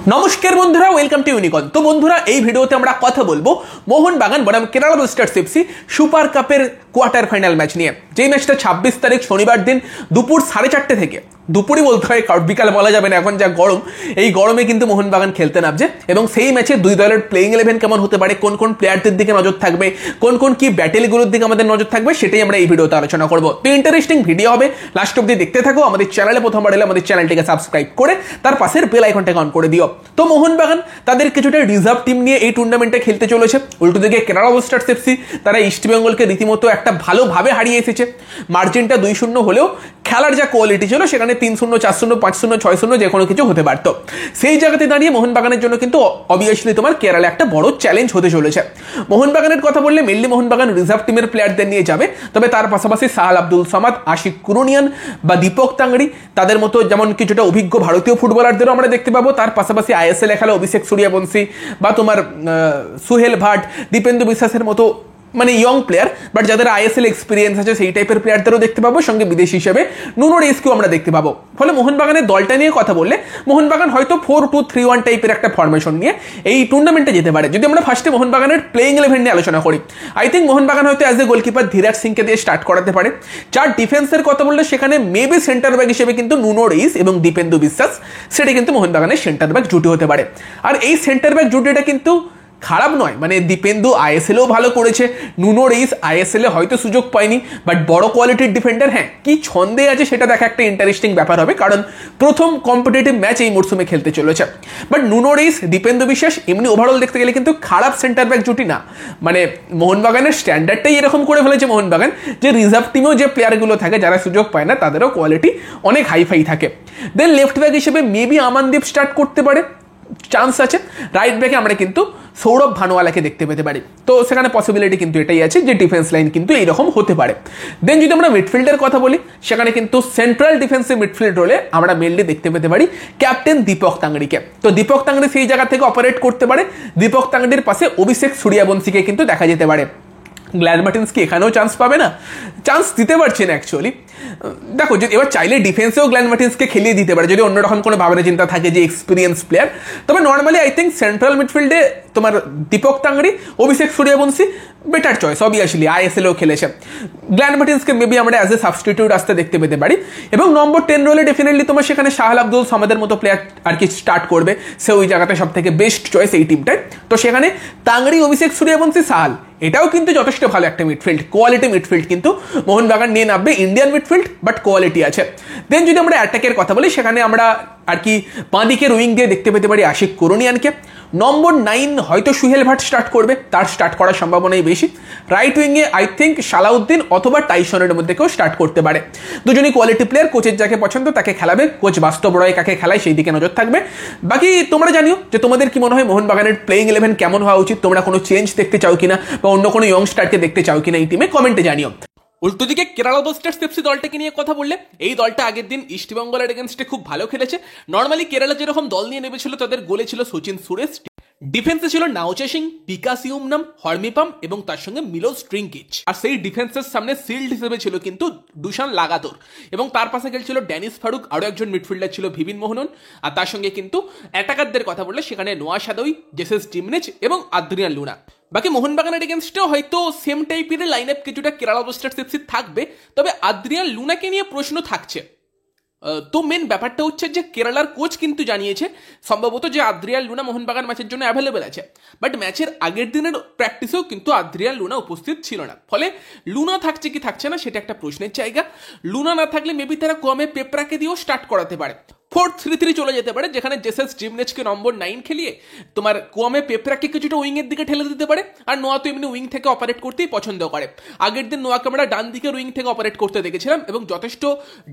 নমস্কার বন্ধুরা, welcome to unicorn. তো বন্ধুরা, এই ভিডিওতে আমরা কথা বলবো মোহনবাগান বনাম কেরালা ব্লাস্টার্স এফসি সুপার কাপের কোয়ার্টার ফাইনাল ম্যাচ নিয়ে। যেই ম্যাচটা 26 তারিখ শনিবার দিন দুপুর 4:30 থেকে, দুপুরই বলতে হয় কারণ বিকাল বলা যাবে না, এখন যা গরম, এই গরমে কিন্তু মোহনবাগান খেলতে নামছে। এবং সেই ম্যাচে দুই দলের প্লেইং 11 কেমন হতে পারে, কোন কোন প্লেয়ারদের দিকে নজর থাকবে, কোন কোন কি ব্যাটেলগুলোর দিকে আমাদের নজর থাকবে, সেটাই আমরা এই ভিডিওতে আলোচনা করবো। তো ইন্টারেস্টিং ভিডিও হবে, লাস্ট অব্দি দেখতে থাকো। আমাদের চ্যানেলে প্রথমবার এলে আমাদের চ্যানেলটিকে সাবস্ক্রাইব করে তার পাশের বেল আইকনটাকে অন করে দিও। তো মোহনবাগান তাদের কিছুটা রিজার্ভ টিম নিয়ে এই টুর্নামেন্টে খেলতে চলেছে। উল্টো দিকে কেরালা ব্লাস্টার্স এফসি তারা ইস্টবেঙ্গলকে রীতিমতো একটা ভালোভাবে হারিয়ে এসেছে। মার্জিনটা 2-0 হলেও খেলার যা কোয়ালিটি ছিল সেখানে 3-0, 4-0, 5-0, 6-0 যে কোনো কিছু হতে পারত। সেই জায়গাতে দাঁড়িয়ে মোহনবাগানের জন্য কিন্তু অবভিয়াসলি তোমার কেরালা একটা বড় চ্যালেঞ্জ হতে চলেছে। মোহনবাগানের কথা বললে মেনলি মোহনবাগান রিজার্ভ টিমের প্লেয়ারদের নিয়ে যাবে, তবে তার পাশাপাশি সাহাল আব্দুল সামাদ, আশিক কুরুনিয়ান বা দীপক তাংড়ি তাদের মতো যেমন কিছুটা অভিজ্ঞ ভারতীয় ফুটবলারদেরও আমরা দেখতে পাবো। তার পাশাপাশি আইএসএল খেলা অভিষেক সূর্যবংশী বা তোমার সুহেল ভাট, দীপেন্দু বিশ্বাসের মতো মানে ইয়ং প্লেয়ার বাট যাদের আইএসএল এক্সপিরিয়েন্স আছে সেই টাইপের প্লেয়ারদেরও দেখতে পাবো, সঙ্গে বিদেশি হিসেবে নুনো রেসকেও আমরা দেখতে পাবো। ফলে মোহনবাগানের দলটা নিয়ে কথা বললে মোহনবাগান হয়তো 4-2-3-1 টাইপের একটা ফরমেশন নিয়ে এই টুর্নামেন্টে যেতে পারে। যদি আমরা ফার্স্টে মোহনবাগানের প্লেইং 11 নিয়ে আলোচনা করি, আই থিঙ্ক মোহনবাগান হয়তো অ্যাজ এ গোলকিপার ধীরাজ সিংকে দিয়ে স্টার্ট করাতে পারে। যার ডিফেন্সের কথা বললে সেখানে মেবি সেন্টার ব্যাক হিসেবে কিন্তু নুনো রেইস এবং দীপেন্দু বিশ্বাস, সেটা কিন্তু মোহনবাগানের সেন্টার ব্যাক জুটি হতে পারে। আর এই সেন্টার ব্যাক জুটিটা কিন্তু খারাপ নয়, মানে দীপেন্দু আইএসএলও ভালো করেছে, নুনো রেইস আইএসএল হয়তো সুযোগ পায়নি, বাট বড় কোয়ালিটির ডিফেন্ডার। হ্যাঁ, কি ছন্দে আছে সেটা দেখা একটা ইন্টারেস্টিং ব্যাপার হবে, কারণ প্রথম কম্পিটিটিভ ম্যাচ এই মরশুমে খেলতে চলেছে। বাট নুনো রেইস, দীপেন্দু বিশ্বাস এমনি ওভারঅল দেখতে গেলে কিন্তু খারাপ সেন্টার ব্যাক জুটি না। মানে মোহনবাগানের স্ট্যান্ডার্ডটাই এরকম করে ফেলেছে মোহনবাগান যে রিজার্ভ টিমেও যে প্লেয়ারগুলো থাকে যারা সুযোগ পায় না তাদেরও কোয়ালিটি অনেক হাইফাই থাকে। দেন লেফট ব্যাক হিসেবে মেবি আমানদীপ স্টার্ট করতে পারে, চান্স আছে। রাইট ব্যাকে আমরা কিন্তু সৌরভ ভানুয়ালাকে দেখতে পেতে পারি। তো সেখানে পসিবিলিটি কিন্তু এটাই আছে যে ডিফেন্স লাইন কিন্তু এইরকম হতে পারে। দেন যদি আমরা মিডফিল্ডের কথা বলি, সেখানে কিন্তু সেন্ট্রাল ডিফেন্সিভ মিডফিল্ড রোলে আমরা মেনলি দেখতে পেতে পারি ক্যাপ্টেন দীপক তাংড়িকে। তো দীপক তাংড়ি সেই জায়গা থেকে অপারেট করতে পারে। দীপক তাংড়ির পাশে অভিষেক সূর্যবংশীকে কিন্তু দেখা যেতে পারে। গ্ল্যান মার্টিন্স কি এখানেও চান্স পাবে না? চান্স দিতে পারছে না অ্যাকচুয়ালি। দেখো, যে এবার চাইলে ডিফেন্সেও গ্ল্যান মার্টিন্সকে খেলিয়ে দিতে পারে যদি অন্যরকম কোনো ভাবনা চিন্তা থাকে যে এক্সপিরিয়েন্স প্লেয়ার। তবে নর্মালি আই থিঙ্ক সেন্ট্রাল মিডফিল্ডে তোমার দীপক তাংড়ি, অভিষেক সূর্যবংশী বেটার চয়েস। অবভিয়াসলি আইএসএলও খেলেছে। গ্ল্যান মার্টিন্সকে মেবি আমরা অ্যাজ এ সাবস্টিটিউট আসতে দেখতে পেতে পারি। এবং নম্বর 10 রোলে ডেফিনেটলি তোমার সেখানে সাহাল আব্দুল সামাদের মতো প্লেয়ার আর কি স্টার্ট করবে। সে ওই জায়গাটা সব থেকে বেস্ট চয়েস এই টিমটায়। তো সেখানে তাংড়ি, অভিষেক সূর্যবংশী, সাহাল, এটাও কিন্তু যথেষ্ট ভালো একটা মিডফিল্ড, কোয়ালিটি মিডফিল্ড কিন্তু মোহনবাগান নিয়ে নামবে। ইন্ডিয়ান মিডফিল্ড বাট কোয়ালিটি আছে। দেন যদি আমরা অ্যাটাকের কথা বলি, সেখানে আমরা আর কি বাঁদিকের উইং দিয়ে দেখতে পেতে পারি আশিক কুরুনিয়ানকে। নম্বর 9 হয়তো সুহেল ভাট স্টার্ট করবে, তার স্টার্ট করার সম্ভাবনাই বেশি। রাইট উইংয়ে আই থিঙ্ক সালাউদ্দিন অথবা টাইসনের মধ্যে কেউ স্টার্ট করতে পারে। দুজনই কোয়ালিটি প্লেয়ার, কোচের যাকে পছন্দ তাকে খেলাবে, কোচ বাস্তব রয় কাকে খেলায় সেই দিকে নজর থাকবে। বাকি তোমরা জানিও যে তোমাদের কি মনে হয় মোহনবাগানের প্লেইং 11 কেমন হওয়া উচিত, তোমরা কোনো চেঞ্জ দেখতে চাও কিনা বা অন্য কোনো ইয়ং স্টারকে দেখতে চাও কিনা এই টিমে কমেন্টে জানিও। উল্টো দিকে কেরালা ব্লাস্টার্স এফসি দলটাকে নিয়ে কথা বললে, এই দলটা আগের দিন ইস্টবেঙ্গলের এগেনস্টে খুব ভালো খেলেছে। নর্মালি কেরালা যেরকম দল নিয়ে নেমেছিল, তাদের গোলে ছিল সচিন সুরেশ, ডিফেন্সে ছিল নাওচে সিং, বিকাশ ইউমনাম, হরমিপাম এবং তার সঙ্গে মিলোস ট্রিঙ্কিচ। আর সেই ডিফেন্সের সামনে সিল্ড হিসেবে ছিল কিন্তু দুশান লাগাতোর, এবং তার পাশে খেলছিল ড্যানিস ফারুক, আরও একজন মিডফিল্ডার ছিল ভিভিন মোহনন। আর তার সঙ্গে কিন্তু অ্যাটাকারদের কথা বললে সেখানে নোয়া সাদোই, জেসেস জিমনেজ এবং আদ্রিয়ান লুনা। বাকি মোহনবাগানের এগেনস্টেও হয়তো সেম টাইপের লাইন আপ কিছুটা কেরালা ব্লাস্টার্স এফসি থাকবে, তবে আদ্রিয়ান লুনাকে নিয়ে প্রশ্ন থাকছে। তো মেন ব্যাপারটা হচ্ছে যে কেরালার কোচ কিন্তু জানিয়েছে সম্ভবত যে আদ্রিয়ান লুনা মোহনবাগান ম্যাচের জন্য অ্যাভেলেবেল আছে, বাট ম্যাচের আগের দিনের প্র্যাকটিসেও কিন্তু আদ্রিয়ান লুনা উপস্থিত ছিল না। ফলে লুনা থাকছে কি থাকছে না সেটা একটা প্রশ্নের জায়গা। লুনা না থাকলে মেবি তারা কমে পেপরাকে দিয়েও স্টার্ট করাতে পারে। 4-3-3 চলে যেতে পারে, যেখানে জেসেস জিমনেজকে নম্বর 9 খেলিয়ে তোমার কোয়ামে পেপরাকে কিছুটা উইংয়ের দিকে ঠেলে দিতে পারে। আর নোয়া তো এমনি উইং থেকে অপারেট করতেই পছন্দ করে। আগের দিন নোয়াকে আমরা ডান দিকের উইং থেকে অপারেট করতে দেখেছিলাম এবং যথেষ্ট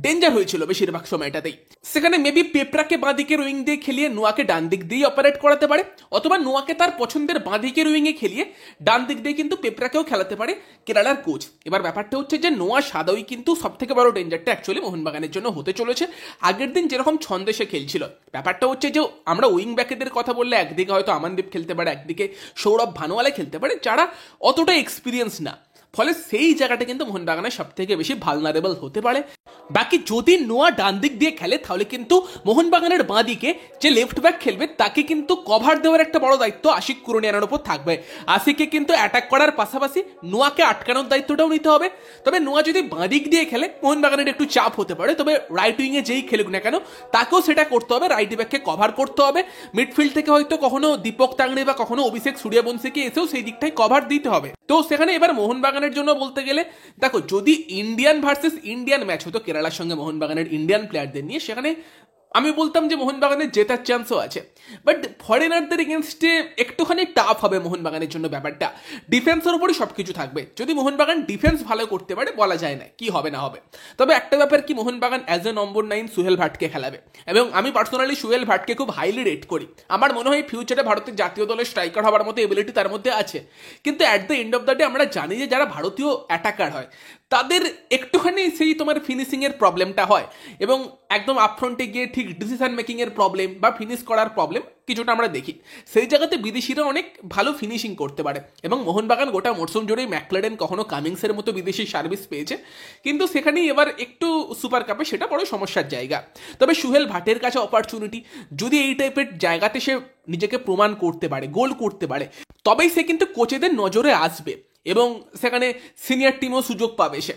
ডেঞ্জার হয়েছিল বেশিরভাগ সময়টাতেই। সেখানে মেবি পেপরাকে বাঁ দিকের উইং দিয়ে খেলিয়ে নোয়াকে ডান দিক দিয়ে অপারেট করাতে পারে, অথবা নোয়াকে তার পছন্দের বাঁ দিকের উইংয়ে খেলিয়ে ডান দিক দিয়ে কিন্তু পেপরাকেও খেলাতে পারে কেরালার কোচ। এবার ব্যাপারটা হচ্ছে যে নোয়া সাদোই কিন্তু সব থেকে বড় ডেঞ্জারটা অ্যাকচুয়ালি মোহনবাগানের জন্য হতে চলেছে। আগের দিন যেরকম ছন্দে সে খেলছিল, ব্যাপারটা হচ্ছে যে আমরা উইং ব্যাকেদের কথা বললে একদিকে হয়তো আমানদীপ খেলতে পারে, একদিকে সৌরভ ভানুয়ালা খেলতে পারে, যারা অতটা এক্সপিরিয়েন্স না। ফলে সেই জায়গাটা কিন্তু মোহনবাগানের সব থেকে বেশি ভালনারেবল হতে পারে। বাকি যদি নোয়া ডান দিক দিয়ে খেলে তাহলে কিন্তু মোহনবাগানের বাঁ দিকে যে লেফট ব্যাক খেলবে তাকে কিন্তু কভার দেওয়ার একটা বড় দায়িত্ব আশিক কুরুনিয়ানের উপর থাকবে। আশিককে কিন্তু অ্যাটাক করার পাশাপাশি নোয়াকে আটকানোর দায়িত্বটাও নিতে হবে। তবে নোয়া যদি বাঁ দিক দিয়ে খেলে মোহনবাগানের একটু চাপ হতে পারে, তবে রাইট উইংয়ে যেই খেলুক না কেন তাকেও সেটা করতে হবে, রাইট ব্যাককে কভার করতে হবে। মিডফিল্ড থেকে হয়তো কখনো দীপক তাংড়ে বা কখনো অভিষেক সূর্যবংশীকে এসেও সেই দিকটাই কভার দিতে হবে। তো সেখানে এবার মোহনবাগানের জন্য বলতে গেলে দেখো, যদি ইন্ডিয়ান ভার্সেস ইন্ডিয়ান ম্যাচ হতো কেরালার সঙ্গে মোহনবাগানের ইন্ডিয়ান প্লেয়ারদের নিয়ে, সেখানে আমি বলতাম যে মোহনবাগানের জেতার চান্সও আছে। বাট ফরেনারদের এগেনস্টে একটুখানি টাফ হবে মোহনবাগানের জন্য ব্যাপারটা। ডিফেন্সের উপরই সবকিছু থাকবে। যদি মোহনবাগান ডিফেন্স ভালো করতে পারে বলা যায় না কি হবে না হবে। তবে একটা ব্যাপার কি, মোহনবাগান অ্যাজ এ নম্বর 9 সুহেল ভাটকে খেলাবে, এবং আমি পার্সোনালি সুহেল ভাটকে খুব হাইলি রেট করি। আমার মনে হয় ফিউচারে ভারতের জাতীয় দলের স্ট্রাইকার হওয়ার মতো এবিলিটি তার মধ্যে আছে। কিন্তু at the end of the day আমরা জানি যে যারা ভারতীয় অ্যাটাকার হয় তাদের একটুখানি সেই তোমার ফিনিশিংয়ের প্রবলেমটা হয়, এবং একদম আপফ্রন্টে গিয়ে ঠিক ডিসিশন মেকিংয়ের প্রবলেম বা ফিনিশ করার প্রবলেম কিছুটা আমরা দেখি। সেই জায়গাতে বিদেশিরা অনেক ভালো ফিনিশিং করতে পারে, এবং মোহনবাগান গোটা মরশুম জুড়েই ম্যাকলারেন কখনো কামিংসের মতো বিদেশি সার্ভিস পেয়েছে, কিন্তু সেখানেই এবার একটু সুপার কাপে সেটা বড় সমস্যার জায়গা। তবে সুহেল ভাটের কাছে অপরচুনিটি, যদি এই টাইপের জায়গাতে সে নিজেকে প্রমাণ করতে পারে, গোল করতে পারে, তবেই সে কিন্তু কোচেদের নজরে আসবে এবং সেখানে সিনিয়র টিমও সুযোগ পাবে সে।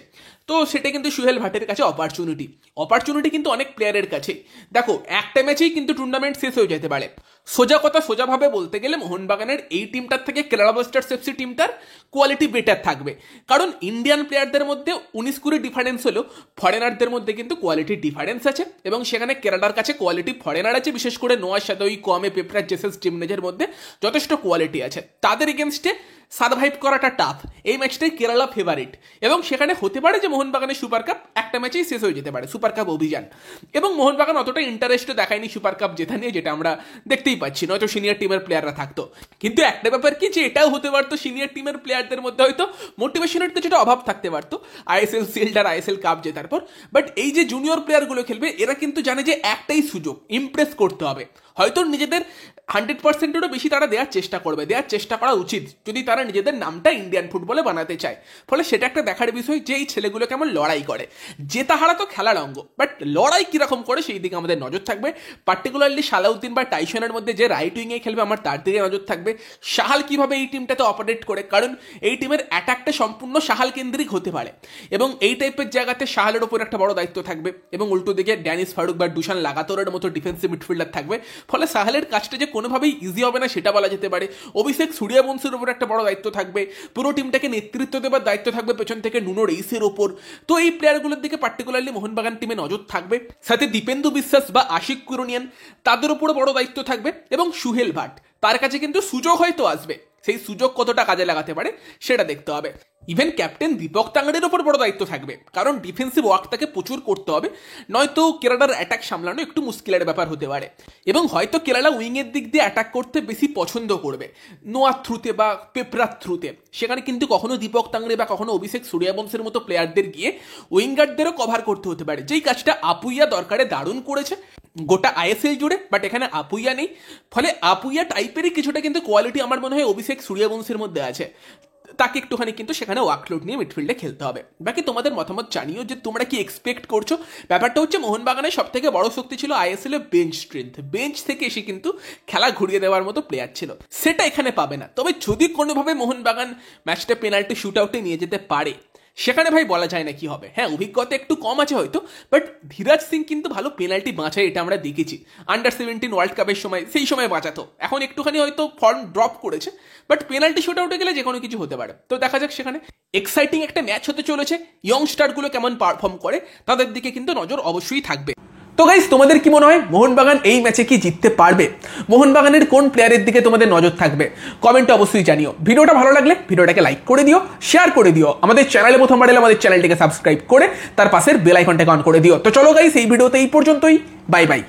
তো সেটা কিন্তু সুহেল ভাটের কাছে অপরচুনিটি কিন্তু অনেক প্লেয়ারের কাছে। দেখো, একটা ম্যাচেই কিন্তু টুর্নামেন্ট শেষ হয়ে যেতে পারে। সোজা কথা সোজাভাবে বলতে গেলে মোহনবাগানের এই টিমটার থেকে কেরালা ব্লাস্টার্স এফসি টিমটার কোয়ালিটি বেটার থাকবে, কারণ ইন্ডিয়ান প্লেয়ারদের মধ্যে 19-20 ডিফারেন্স হলেও ফরেনারদের মধ্যে কিন্তু কোয়ালিটির ডিফারেন্স আছে, এবং সেখানে কেরালার কাছে কোয়ালিটি ফরেনার আছে। বিশেষ করে নোয়া সাদোই, কোয়ামে পেপ্রা, জেসাস জিমনেজের মধ্যে যথেষ্ট কোয়ালিটি আছে। তাদের এগেনস্টে সারভাইভ করাটা টাফ। এই ম্যাচটাই কেরালা ফেভারিট, এবং সেখানে হতে পারে যে মোহনবাগানের সুপার কাপ একটা ম্যাচেই শেষ হয়ে যেতে পারে, সুপার কাপ অভিযান। এবং মোহনবাগান অতটা ইন্টারেস্টও দেখায়নি সুপার কাপ জেতা নিয়ে, যেটা আমরা দেখতেই পাচ্ছি, নয়তো সিনিয়র টিমের প্লেয়াররা থাকতো। কিন্তু একটা ব্যাপার কি, যে এটাও হতে পারতো সিনিয়র টিমের প্লেয়ারদের মধ্যে হয়তো মোটিভেশনের কিছুটা অভাব থাকতে পারতো আইএসএল শিল্ড আর আইএসএল কাপ জেতার পর। বাট এই যে জুনিয়র প্লেয়ারগুলো খেলবে, এরা কিন্তু জানে যে একটাই সুযোগ, ইমপ্রেস করতে হবে। হয়তো নিজেদের 100%-এরও বেশি তারা দেওয়ার চেষ্টা করা উচিত, যদি তারা নিজেদের নামটা ইন্ডিয়ান ফুটবলে বানাতে চায়। ফলে সেটা একটা দেখার বিষয় যে এই ছেলেগুলো কেমন লড়াই করে। জেতা হারা তো খেলার অঙ্গ, বাট লড়াই কিরকম করে সেই দিকে আমাদের নজর থাকবে। পার্টিকুলারলি সালাউদ্দিন বা টাইসনের মধ্যে যে রাইট উইংয়ে খেলবে, আমার তার দিকে নজর থাকবে। সাহাল কিভাবে এই টিমটাতে অপারেট করে, কারণ এই টিমের অ্যাটাকটা সম্পূর্ণ সাহাল কেন্দ্রিক হতে পারে, এবং এই টাইপের জায়গাতে সাহালের ওপর একটা বড় দায়িত্ব থাকবে। এবং উল্টো দিকে ড্যানিস ফারুক বা দুশান লাগাতরের মতো ডিফেন্সিভ মিডফিল্ডার থাকবে। ফলে সাহালের কাজটা যে কোনোভাবেই ইজি হবে না সেটা বলা যেতে পারে। অভিষেক সূর্যবংশীর উপর একটা বড় দায়িত্ব থাকবে, পুরো টিমটাকে নেতৃত্ব দেওয়ার দায়িত্ব থাকবে পেছন থেকে নুনো রেইসের ওপর। তো এই প্লেয়ারগুলোর দিকে পার্টিকুলারলি মোহনবাগান টিমে নজর থাকবে। সাথে দীপেন্দু বিশ্বাস বা আশিক কুরুনিয়ান, তাদের উপরও বড় দায়িত্ব থাকবে। এবং সুহেল ভাট, তার কাছে কিন্তু সুযোগ হয়তো আসবে, সেই সুযোগ কতটা কাজে লাগাতে পারে সেটা দেখতে হবে। ইভেন ক্যাপ্টেন দীপক তাংড়ের ওপর বড় দায়িত্ব থাকবে, কারণ ডিফেন্সিভ ওয়ার্ক তাকে প্রচুর করতে হবে, নয়তো কেরালার অ্যাটাক সামলানো একটু মুশকিলের ব্যাপার হতে পারে। এবং হয়তো কেরালা উইংয়ের দিক দিয়ে অ্যাটাক করতে বেশি পছন্দ করবে নোয়ার থ্রুতে বা পেপ্রার থ্রুতে। সেখানে কিন্তু কখনো দীপক তাংড়ে বা কখনো অভিষেক সূর্যবংশীর মতো প্লেয়ারদের গিয়ে উইঙ্গারদেরও কভার করতে হতে পারে, যেই কাজটা আপুইয়া দরকারে দারুণ করেছে গোটা আইএসএল জুড়ে। বাট এখানে আপুইয়া নেই, ফলে আপুইয়া টাইপেরই কিছুটা কিন্তু কোয়ালিটি আমার মনে হয় অভিষেক সূর্যবংশীর মধ্যে আছে। তাকে একটুখানি কিন্তু সেখানে ওয়ার্কলোড নিয়ে মিডফিল্ডে খেলতে হবে। বাকি তোমাদের মতামত জানিও যে তোমরা কি এক্সপেক্ট করছো। ব্যাপারটা হচ্ছে, মোহনবাগানের সব থেকে বড় শক্তি ছিল আইএসএল এর বেঞ্চ স্ট্রেংথ। বেঞ্চ থেকে এসে কিন্তু খেলা ঘুরিয়ে দেওয়ার মতো প্লেয়ার ছিল, সেটা এখানে পাবে না। তবে যদি কোনোভাবে মোহনবাগান ম্যাচটা পেনাল্টি শুট আউটে নিয়ে যেতে পারে, সেখানে ভাই বলা যায় না কি হবে। হ্যাঁ, অভিজ্ঞতা একটু কম আছে হয়তো, বাট ধীরাজ সিং কিন্তু ভালো পেনাল্টি বাঁচায়, এটা আমরা দেখেছি আন্ডার-17 ওয়ার্ল্ড কাপের সময়, সেই সময় বাঁচাতো। এখন একটুখানি হয়তো ফর্ম ড্রপ করেছে, বাট পেনাল্টি শুট আউটে গেলে যে কোনো কিছু হতে পারে। তো দেখা যাক, সেখানে এক্সাইটিং একটা ম্যাচ হতে চলেছে। ইয়ং স্টারগুলো কেমন পারফর্ম করে তাদের দিকে কিন্তু নজর অবশ্যই থাকবে। তো গাইস, তোমাদের কি মনে হয় মোহনবাগান এই ম্যাচে কি জিততে পারবে? মোহনবাগানের কোন প্লেয়ারের দিকে তোমাদের নজর থাকবে? কমেন্টে অবশ্যই জানিও। ভিডিওটা ভালো লাগলে ভিডিওটাকে লাইক করে দিও, শেয়ার করে দিও। আমাদের চ্যানেলে প্রথমবার এলে আমাদের চ্যানেলটিকে সাবস্ক্রাইব করে তার পাশের বেল আইকনটাকে অন করে দিও। তো চলো গাইস, এই ভিডিওতে এই পর্যন্তই। Bye bye.